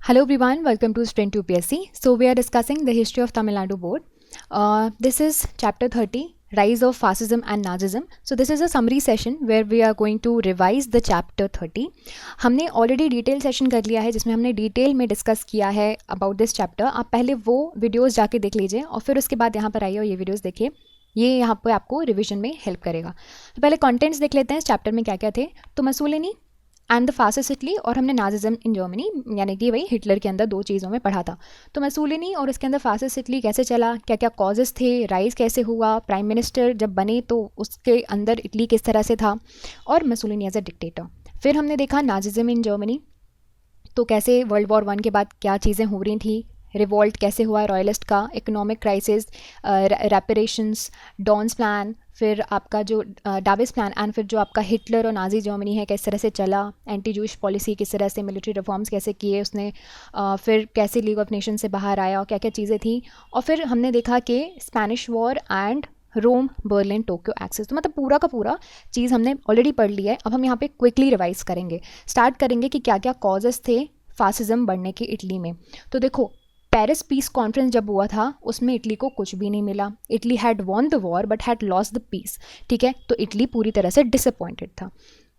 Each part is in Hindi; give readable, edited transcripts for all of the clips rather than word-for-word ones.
Hello everyone, welcome to Sprint UPSC. So we are discussing the history of Tamil Nadu board. This is chapter 30, Rise of Fascism and Nazism. So this is a summary session where we are going to revise the chapter 30. हमने already detail session कर लिया है जिसमें हमने detail में discuss किया है about this chapter. आप पहले वो videos जाके देख लीजिए और फिर उसके बाद यहाँ पर आइए और ये videos देखिए. ये यहाँ पे आपको रिविजन में हेल्प करेगा. तो पहले कंटेंट्स देख लेते हैं इस चैप्टर में क्या क्या थे. तो मसूलिनी एंड द फासिस्ट इटली और हमने नाजिज्म इन जर्मनी यानी कि वही हिटलर के अंदर दो चीज़ों में पढ़ा था. तो मसूलिनी और इसके अंदर फासिस्ट इटली कैसे चला, क्या क्या कॉजेज़ थे, राइज कैसे हुआ, प्राइम मिनिस्टर जब बने तो उसके अंदर इटली किस तरह से था, और मसूलिनी एज अ डिक्टेटर. फिर हमने देखा नाजिज्म इन जर्मनी, तो कैसे वर्ल्ड वॉर 1 के बाद क्या चीज़ें हो रही थी, रिवॉल्ट कैसे हुआ रॉयलिस्ट का, economic crisis, reparations, Dawes plan, फिर आपका जो डाविस प्लान, एंड फिर जो आपका हिटलर और नाजी जर्मनी है किस तरह से चला, एंटी जूश पॉलिसी किस तरह से, मिलिट्री रिफॉर्म्स कैसे किए उसने, फिर कैसे लीग ऑफ नेशन से बाहर आया और क्या क्या चीज़ें थी. और फिर हमने देखा कि Spanish war and Rome Berlin Tokyo axis. तो मतलब पूरा का पूरा चीज़ हमने ऑलरेडी पढ़ लिया है. अब हम यहाँ पे क्विकली रिवाइज करेंगे, स्टार्ट करेंगे कि क्या क्या कॉजेज़ थे फासिज्म बढ़ने के इटली में. तो देखो, पेरिस पीस कॉन्फ्रेंस जब हुआ था उसमें इटली को कुछ भी नहीं मिला. Italy had won the war but had lost the peace. ठीक है, तो इटली पूरी तरह से डिसअपॉइंटेड था.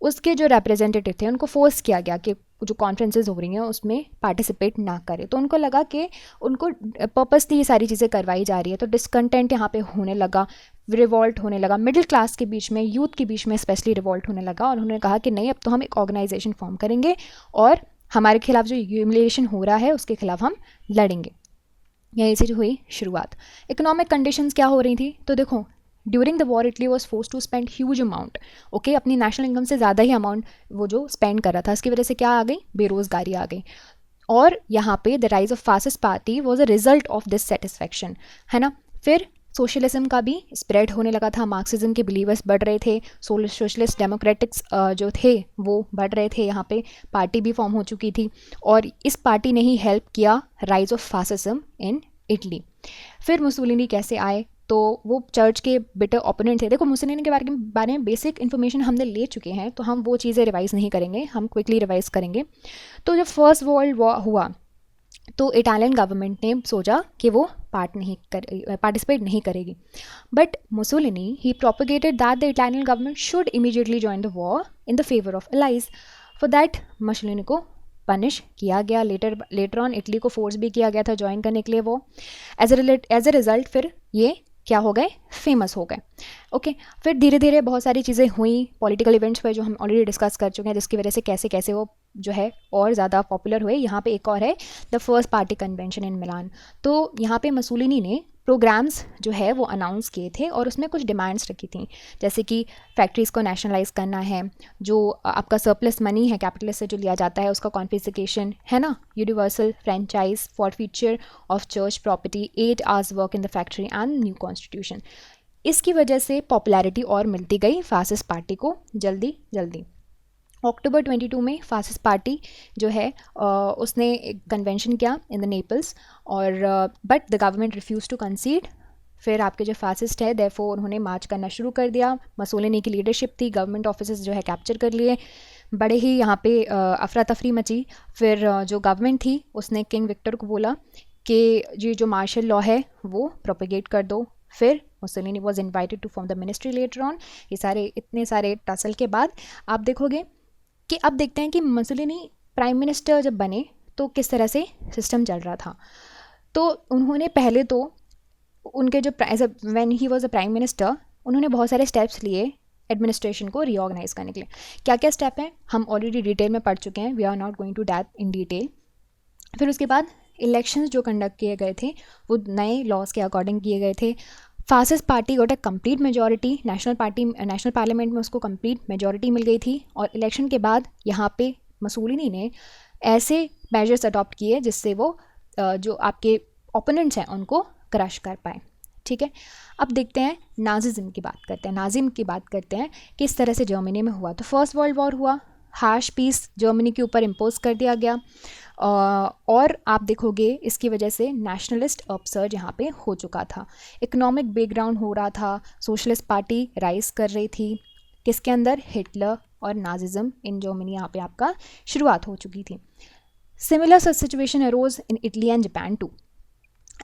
उसके जो रिप्रेजेंटेटिव थे उनको फोर्स किया गया कि जो कॉन्फ्रेंसेज हो रही हैं उसमें पार्टिसिपेट ना करें. तो उनको लगा कि उनको पर्पसली ये सारी चीज़ें करवाई जा रही है. तो डिसकंटेंट यहाँ पे होने लगा, रिवॉल्ट होने लगा, मिडिल क्लास के बीच में, यूथ के बीच में स्पेशली रिवॉल्ट होने लगा. और उन्होंने कहा कि नहीं, अब तो हम एक ऑर्गेनाइजेशन फॉर्म करेंगे और हमारे खिलाफ जो ह्यूमिलिएशन हो रहा है उसके खिलाफ हम लड़ेंगे. यहीं से जो हुई शुरुआत. इकोनॉमिक कंडीशंस क्या हो रही थी, तो देखो, during the war Italy was force to spend huge amount. Okay, अपनी नेशनल इनकम से ज़्यादा ही अमाउंट वो जो स्पेंड कर रहा था. इसकी वजह से क्या आ गई, बेरोज़गारी आ गई. और यहाँ पे the rise of fascist party was a result of this satisfaction, है ना. फिर सोशलिज्म का भी स्प्रेड होने लगा था, मार्क्सिज्म के बिलीवर्स बढ़ रहे थे, सोशलिस्ट डेमोक्रेटिक्स जो थे वो बढ़ रहे थे. यहाँ पे पार्टी भी फॉर्म हो चुकी थी और इस पार्टी ने ही हेल्प किया rise of fascism in Italy. फिर मुसोलिनी कैसे आए, तो वो चर्च के बिटर ओपोनेंट थे. देखो, मुसोलिनी के बारे में बेसिक इन्फॉर्मेशन हमने ले चुके हैं तो हम वो चीज़ें रिवाइज़ नहीं करेंगे, हम क्विकली रिवाइज़ करेंगे. तो जब फर्स्ट वर्ल्ड वॉर हुआ तो इटालियन गवर्नमेंट ने सोचा कि वो पार्टिसिपेट नहीं करेगी. बट मुसोलिनी ही propagated that the Italian government should immediately join the war in the favour of allies. For that Mussolini को पनिश किया गया. लेटर ऑन इटली को फोर्स भी किया गया था ज्वाइन करने के लिए वो. एज ए रिजल्ट फिर ये क्या हो गए, फेमस हो गए. ओके, फिर धीरे धीरे बहुत सारी चीज़ें हुई, पॉलिटिकल इवेंट्स हुए जो हम ऑलरेडी डिस्कस कर चुके हैं, जिसकी वजह से कैसे कैसे वो जो है और ज़्यादा पॉपुलर हुए. यहाँ पे एक और है the first party convention in मिलान. तो यहाँ पे मसूलिनी ने प्रोग्राम्स जो है वो अनाउंस किए थे और उसमें कुछ डिमांड्स रखी थी, जैसे कि फैक्ट्रीज़ को नेशनलाइज करना है, जो आपका सरप्लस मनी है कैपिटलिस्ट से जो लिया जाता है उसका कॉन्फिस्केशन, है ना, universal franchise for future of church property, 8 hours work in the factory and new constitution. इसकी वजह से पॉपुलैरिटी और मिलती गई फासिस्ट पार्टी को जल्दी जल्दी. अक्टूबर 22 में फासिस्ट पार्टी जो है उसने एक कन्वेंशन किया इन द नेपल्स और but the government refuse to concede. फिर आपके जो फासिस्ट है देयरफॉर उन्होंने मार्च करना शुरू कर दिया. मसोलिनी की लीडरशिप थी, गवर्नमेंट ऑफिसेस जो है कैप्चर कर लिए, बड़े ही यहाँ पे अफरा तफरी मची. फिर जो गवर्नमेंट थी उसने किंग विक्टर को बोला कि ये जो मार्शल लॉ है वो प्रोपेगेट कर दो. फिर Mussolini was invited to form the ministry later on. ये सारे इतने सारे टसल के बाद आप देखोगे कि अब देखते हैं कि मुसोलिनी प्राइम मिनिस्टर जब बने तो किस तरह से सिस्टम चल रहा था. तो उन्होंने पहले तो उनके जो when he was a prime minister उन्होंने बहुत सारे स्टेप्स लिए एडमिनिस्ट्रेशन को रीऑर्गेनाइज करने के लिए. क्या क्या स्टेप हैं हम ऑलरेडी डिटेल में पढ़ चुके हैं, we are not going to that in detail. फिर उसके बाद इलेक्शंस जो कंडक्ट किए गए थे वो नए लॉज के अकॉर्डिंग किए गए थे. Fascist party got a complete majority, national parliament में उसको कंप्लीट मेजॉरिटी मिल गई थी. और इलेक्शन के बाद यहाँ पे मसूलिनी ने ऐसे मेजर्स अडॉप्ट किए जिससे वो जो आपके ओपोनेंट्स हैं उनको क्रश कर पाए. ठीक है, अब देखते हैं नाजिज्म की बात करते हैं. नाजिज्म की बात करते हैं किस तरह से जर्मनी में हुआ. तो फर्स्ट वर्ल्ड वॉर हुआ, हार्श पीस जर्मनी के ऊपर इम्पोज कर दिया गया और आप देखोगे इसकी वजह से नेशनलिस्ट अपसर्ज यहाँ पे हो चुका था. इकोनॉमिक बैकग्राउंड हो रहा था, सोशलिस्ट पार्टी राइज कर रही थी, किसके अंदर, हिटलर और नाजिज्म इन जर्मनी यहाँ पे आपका शुरुआत हो चुकी थी. Similar such situation arose in Italy and Japan too,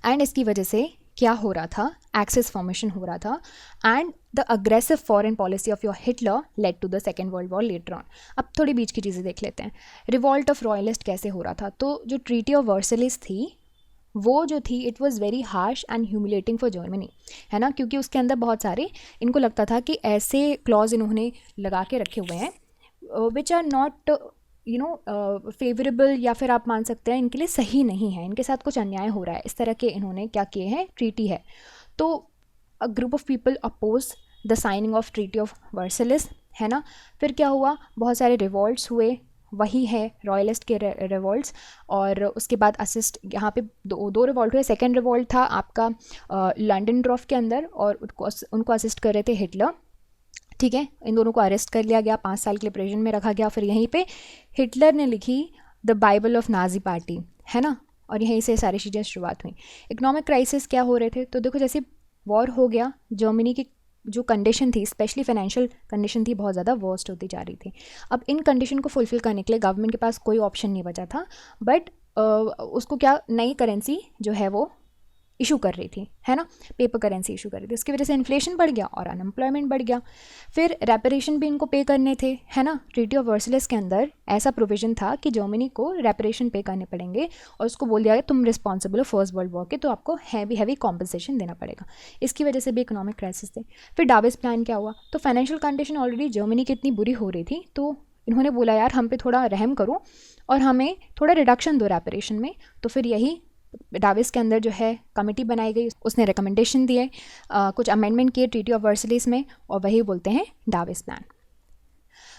and इसकी वजह से क्या हो रहा था, एक्सिस फॉर्मेशन हो रहा था, and the aggressive foreign policy of your Hitler led to the second world war later on. अब थोड़ी बीच की चीज़ें देख लेते हैं। रिवॉल्ट ऑफ रॉयलिस्ट कैसे हो रहा था, तो जो ट्रीटी ऑफ वर्सलिस थी वो जो थी it was very harsh and humiliating for Germany, है ना, क्योंकि उसके अंदर बहुत सारे, इनको लगता था कि ऐसे क्लॉज इन्होंने लगा के रखे हुए हैं विच आर नॉट फेवरेबल, या फिर आप मान सकते हैं इनके लिए सही नहीं है, इनके साथ कुछ अन्याय हो रहा है, इस तरह के इन्होंने क्या किए हैं, ट्रीटी है। तो a group of people oppose the signing of treaty of Versailles, है ना। फिर क्या हुआ, बहुत सारे रिवॉल्ट्स हुए, वही है रॉयलिस्ट के रिवॉल्ट्स, और उसके बाद असिस्ट यहाँ पे दो रिवॉल्ट हुए। सेकेंड रिवॉल्ट था आपका लंडन ड्रॉफ के अंदर, और उनको असिस्ट कर रहे थे हिटलर, ठीक है। इन दोनों को अरेस्ट कर लिया गया, 5 साल के लिए प्रिजन में रखा गया। फिर यहीं पे हिटलर ने लिखी the Bible of Nazi party, है ना, और यहीं से सारी चीज़ें शुरुआत हुई। इकोनॉमिक क्राइसिस क्या हो रहे थे, तो देखो जैसे वॉर हो गया, जर्मनी की जो कंडीशन थी, स्पेशली फाइनेंशियल कंडीशन थी, बहुत ज़्यादा वर्स्ट होती जा रही थी। अब इन कंडीशन को फुलफिल करने के लिए गवर्नमेंट के पास कोई ऑप्शन नहीं बचा था, बट उसको क्या, नई करेंसी जो है वो इशू कर रही थी, है ना, पेपर करेंसी इशू कर रही थी। उसकी वजह से इन्फ्लेशन बढ़ गया और अनएम्प्लॉयमेंट बढ़ गया। फिर रेपरेशन भी इनको पे करने थे, है ना। ट्रीटी ऑफ वर्सलिस के अंदर ऐसा प्रोविजन था कि जर्मनी को रेपरेशन पे करने पड़ेंगे, और उसको बोल दिया गया तुम रिस्पॉन्सिबल हो फर्स्ट वर्ल्ड वॉर के, तो आपको हैवी कॉम्पनसेशन देना पड़ेगा। इसकी वजह से भी इकोनॉमिक क्राइसिस थे। फिर डाविस प्लान क्या हुआ, तो फाइनेंशियल कंडीशन ऑलरेडी जर्मनी की इतनी बुरी हो रही थी, तो इन्होंने बोला यार हम पे थोड़ा रहम करो और हमें थोड़ा रिडक्शन दो रेपरेशन में। तो फिर यही डाविस के अंदर जो है कमेटी बनाई गई, उसने रिकमेंडेशन दिए, कुछ अमेंडमेंट किए ट्रीटी ऑफ वर्सलिस में, और वही बोलते हैं डाविस प्लान।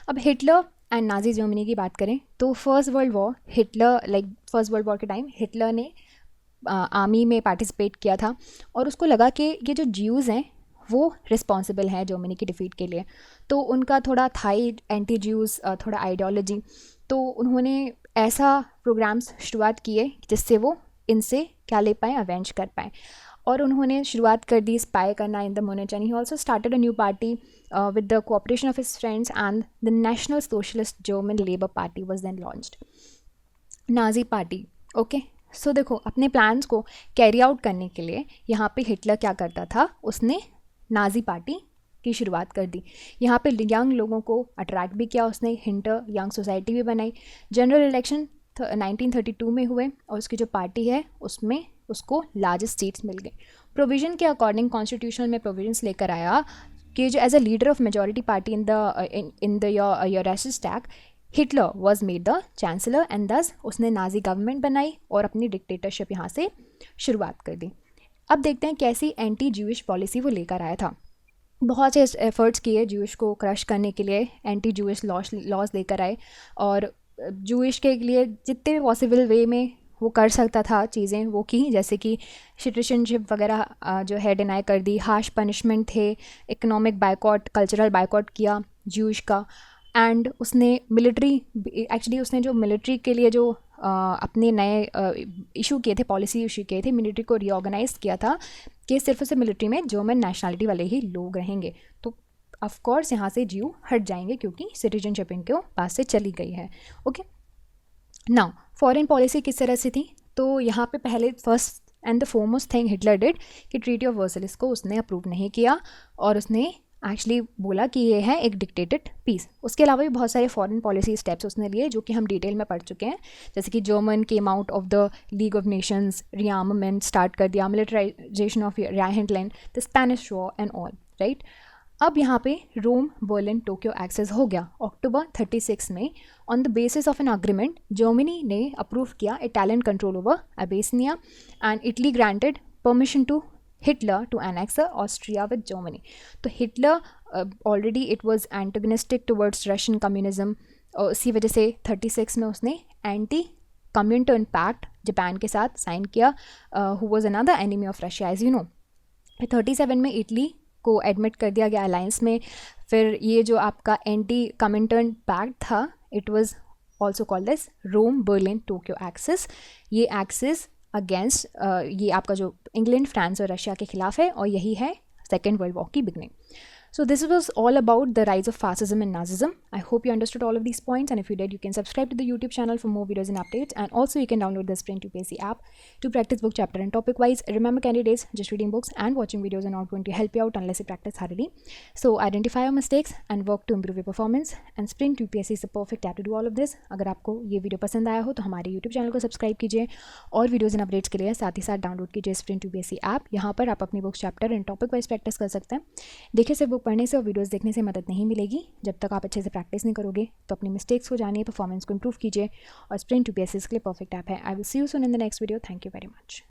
अब हिटलर एंड नाजी जर्मनी की बात करें तो first world war, first world war के टाइम हिटलर ने आर्मी में पार्टिसिपेट किया था, और उसको लगा कि ये जो ज्यूज़ हैं वो रिस्पॉन्सिबल हैं जर्मनी की डिफीट के लिए। तो उनका थोड़ा था एंटी ज्यूज़ थोड़ा आइडियोलॉजी, तो उन्होंने ऐसा प्रोग्राम्स शुरुआत किए जिससे वो इनसे क्या ले पाएँ, अवेंज कर पाएँ। और उन्होंने शुरुआत कर दी स्पाई करना in the Munich, and he also started a new party with the cooperation of his friends, and the National Socialist German Labour Party was then launched, Nazi party. Okay, so देखो अपने प्लान्स को कैरी आउट करने के लिए यहाँ पे हिटलर क्या करता था, उसने नाजी पार्टी की शुरुआत कर दी। यहाँ पे यंग लोगों को अट्रैक्ट भी किया उसने, हिंटर यंग सोसाइटी भी बनाई। जनरल इलेक्शन 1932 में हुए, और उसकी जो पार्टी है उसमें उसको लार्जेस्ट सीट्स मिल गई। प्रोविज़न के अकॉर्डिंग कॉन्स्टिट्यूशन में प्रोविजंस लेकर आया कि जो as a leader of majority party in the Eurasian Hitler was made the chancellor, and thus उसने नाजी गवर्नमेंट बनाई और अपनी डिक्टेटरशिप यहाँ से शुरुआत कर दी। अब देखते हैं कैसी एंटी ज्यूइश पॉलिसी वो लेकर आया था। बहुत से एफर्ट्स किए ज्यूइश को क्रश करने के लिए, एंटी ज्यूइश लॉज लेकर आए, और ज्यूइश के लिए जितने भी पॉसिबल वे में वो कर सकता था चीज़ें वो की, जैसे कि सिटीजनशिप वगैरह जो है डिनाई कर दी, हार्श पनिशमेंट थे, इकोनॉमिक बायकॉट, कल्चरल बायकॉट किया ज्यूइश का, एंड उसने मिलिट्री, एक्चुअली उसने जो मिलिट्री के लिए जो अपने नए इशू किए थे, पॉलिसी इशू किए थे, मिलिट्री को रीऑर्गेनाइज किया था कि सिर्फ और सिर्फ मिलिट्री में जर्मन नेशनलिटी वाले ही लोग रहेंगे। तो ऑफ कोर्स यहाँ से ज्यू हट जाएंगे क्योंकि सिटीजनशिप इनके पास से चली गई है। ओके, नाउ फॉरेन पॉलिसी किस तरह से थी, तो यहाँ पे पहले first and the foremost thing Hitler did कि ट्रीटी ऑफ वर्सलिस को उसने अप्रूव नहीं किया, और उसने एक्चुअली बोला कि ये है एक डिक्टेटेड पीस। उसके अलावा भी बहुत सारे फॉरेन पॉलिसी स्टेप्स उसने लिए जो कि हम डिटेल में पढ़ चुके हैं, जैसे कि German came out of the League of Nations, rearmament start कर दिया, militarisation of Rhineland, the Spanish war and all, right. अब यहाँ पे रोम, बर्लिन, टोक्यो एक्सेस हो गया अक्टूबर 36 में। On the basis of an agreement Germany ने अप्रूव किया Italian control over Abyssinia, and Italy granted permission to Hitler to annex Austria with Germany. तो Hitler already it was antagonistic towards Russian communism, और इसी वजह से 36 में उसने एंटी कम्युनिटर्न पैक्ट जापान के साथ साइन किया, who was another enemy of Russia as you know. 37 में इटली को एडमिट कर दिया गया अलायंस में। फिर ये जो आपका एंटी कम्युनिटर्न पैक्ट था, it was also called as Rome, Berlin, Tokyo axis. ये एक्सिस अगेंस्ट ये आपका जो इंग्लैंड, फ्रांस और रशिया के खिलाफ है, और यही है सेकेंड वर्ल्ड वॉर की beginning. So this was all about the rise of fascism and Nazism. I hope you understood all of these points, and if you did, you can subscribe to the YouTube channel for more videos and updates, and also you can download the Sprint UPSC app to practice book chapter and topic wise. Remember candidates, just reading books and watching videos are not going to help you out unless you practice thoroughly. So identify your mistakes and work to improve your performance, and Sprint UPSC is the perfect app to do all of this. अगर आपको ये वीडियो पसंद आया हो तो हमारे YouTube चैनल को सब्सक्राइब कीजिए और वीडियोज़ एंड अपडेट्स के लिए साथ ही साथ डाउनलोड कीजिए Sprint UPSC ऐप। यहाँ पर आप अपनी book chapter and topic wise practice कर सकते हैं। देखिए, सिर्फ बुक पढ़ने से और वीडियोज़ देखने से मदद नहीं मिलेगी। जब तक आप अच्छे से प्रैक्टिस नहीं करोगे तो अपनी मिस्टेक्स को जानिए, परफॉर्मेंस को इंप्रूव कीजिए, और Sprint UPSC के लिए परफेक्ट ऐप है। I will see you soon in the next video. Thank you very much.